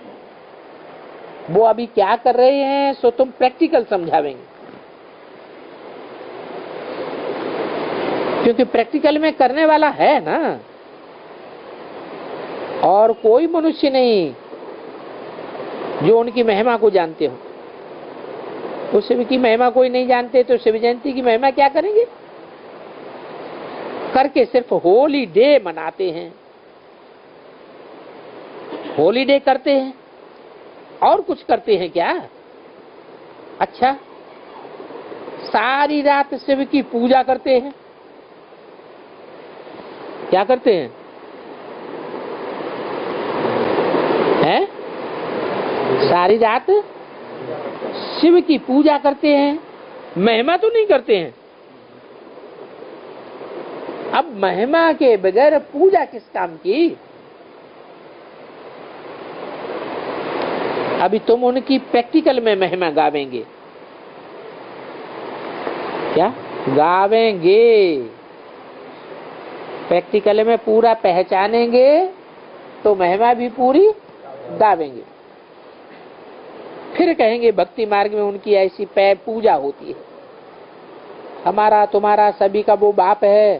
वो अभी क्या कर रहे हैं सो तुम प्रैक्टिकल समझावेंगे, क्योंकि प्रैक्टिकल में करने वाला है ना। और कोई मनुष्य नहीं जो उनकी महिमा को जानते हो। तो शिव की महिमा कोई नहीं जानते तो शिव जयंती की महिमा क्या करेंगे? करके सिर्फ होली डे मनाते हैं, होली डे करते हैं और कुछ करते हैं क्या? अच्छा, सारी रात शिव की पूजा करते हैं। क्या करते हैं? हैं? सारी रात शिव की पूजा करते हैं, महिमा तो नहीं करते हैं। अब महिमा के बगैर पूजा किस काम की? अभी तुम उनकी प्रैक्टिकल में महिमा गावेंगे, क्या गावेंगे? प्रैक्टिकल में पूरा पहचानेंगे तो महिमा भी पूरी गावेंगे। फिर कहेंगे भक्ति मार्ग में उनकी ऐसी पूजा होती है। हमारा तुम्हारा सभी का वो बाप है।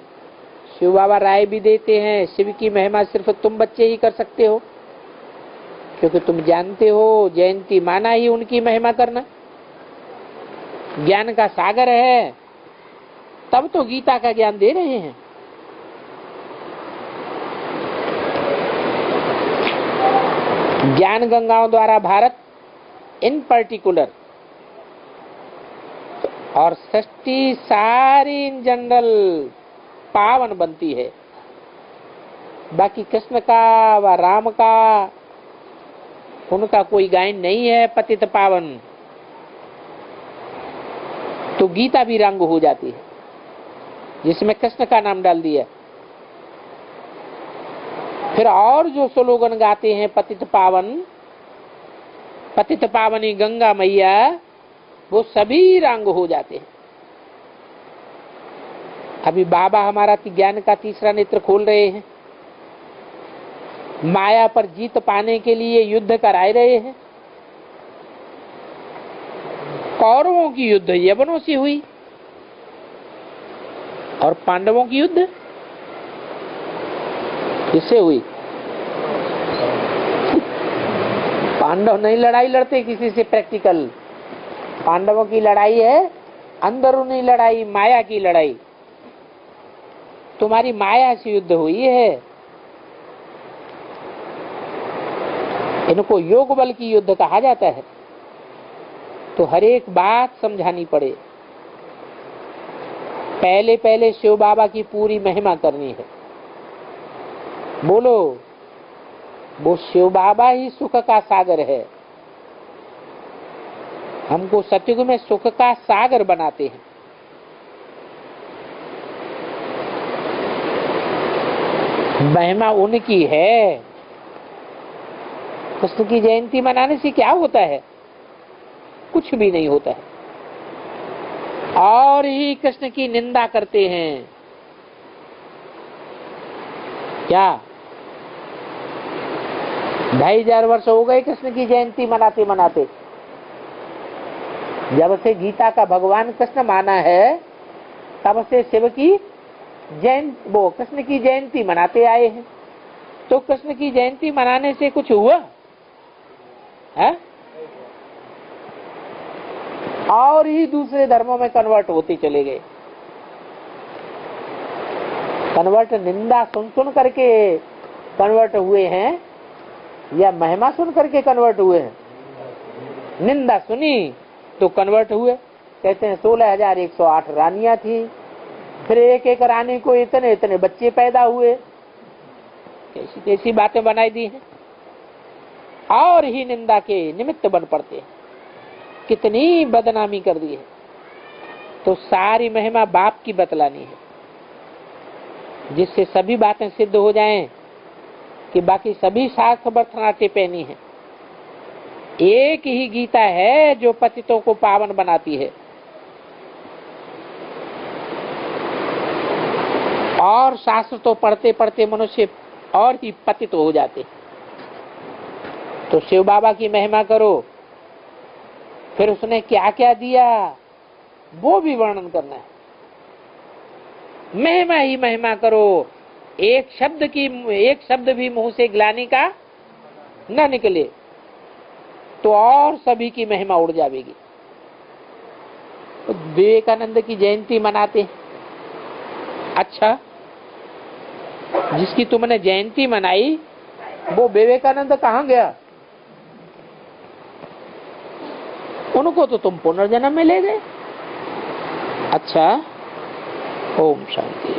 शिव बाबा राय भी देते हैं, शिव की महिमा सिर्फ तुम बच्चे ही कर सकते हो, क्योंकि तुम जानते हो जयंती माना ही उनकी महिमा करना। ज्ञान का सागर है, तब तो गीता का ज्ञान दे रहे हैं। ज्ञान गंगाओं द्वारा भारत इन पर्टिकुलर और सृष्टि सारी इन जनरल पावन बनती है। बाकी कृष्ण का व राम का उनका कोई गायन नहीं है पतित पावन, तो गीता भी रंग हो जाती है जिसमें कृष्ण का नाम डाल दिया। फिर और जो स्लोगन गाते हैं पतित पावनी गंगा मैया, वो सभी रंग हो जाते हैं। अभी बाबा हमारा ज्ञान का तीसरा नेत्र खोल रहे हैं, माया पर जीत पाने के लिए युद्ध कराए रहे हैं। कौरवों की युद्ध यवनों से हुई और पांडवों की युद्ध किससे हुई? पांडव नहीं लड़ाई लड़ते किसी से प्रैक्टिकल। पांडवों की लड़ाई है अंदरूनी लड़ाई, माया की लड़ाई। तुम्हारी माया से युद्ध हुई है। इनको योग बल की युद्ध कहा जाता है। तो हर एक बात समझानी पड़े। पहले पहले शिव बाबा की पूरी महिमा करनी है। बोलो, वो शिव बाबा ही सुख का सागर है। हमको सतयुग में सुख का सागर बनाते हैं। महिमा उनकी है। कृष्ण की जयंती मनाने से क्या होता है? कुछ भी नहीं होता है। और ही कृष्ण की निंदा करते हैं। क्या 2500 वर्ष हो गए कृष्ण की जयंती मनाते मनाते। जब से गीता का भगवान कृष्ण माना है, तब से शिव की जयंती, वो कृष्ण की जयंती मनाते आए हैं। तो कृष्ण की जयंती मनाने से कुछ हुआ है? और ही दूसरे धर्मों में कन्वर्ट होते चले गए। कन्वर्ट निंदा सुन सुन करके कन्वर्ट हुए हैं या महिमा सुन करके कन्वर्ट हुए हैं? निंदा सुनी तो कन्वर्ट हुए। कहते हैं 16,108 रानियां थी, फिर एक एक रानी को इतने इतने बच्चे पैदा हुए। कैसी कैसी बातें बनाई दी हैं। और ही निंदा के निमित्त बन पड़ते हैं। कितनी बदनामी कर दी है। तो सारी महिमा बाप की बतलानी है, जिससे सभी बातें सिद्ध हो जाएं कि बाकी सभी शास्त्र बरतनाटे पहनी है। एक ही गीता है जो पतितों को पावन बनाती है। और शास्त्र तो पढ़ते पढ़ते मनुष्य और ही पतित हो जाते। तो शिव बाबा की महिमा करो, फिर उसने क्या क्या दिया वो भी वर्णन करना है। महिमा ही महिमा करो। एक शब्द भी मुंह से ग्लानि का न निकले तो और सभी की महिमा उड़ जाएगी। तो विवेकानंद की जयंती मनाते हैं। अच्छा, जिसकी तुमने जयंती मनाई वो विवेकानंद कहाँ गया? उनको तो तुम पुनर्जन्म में ले गए। अच्छा, ओम शांति।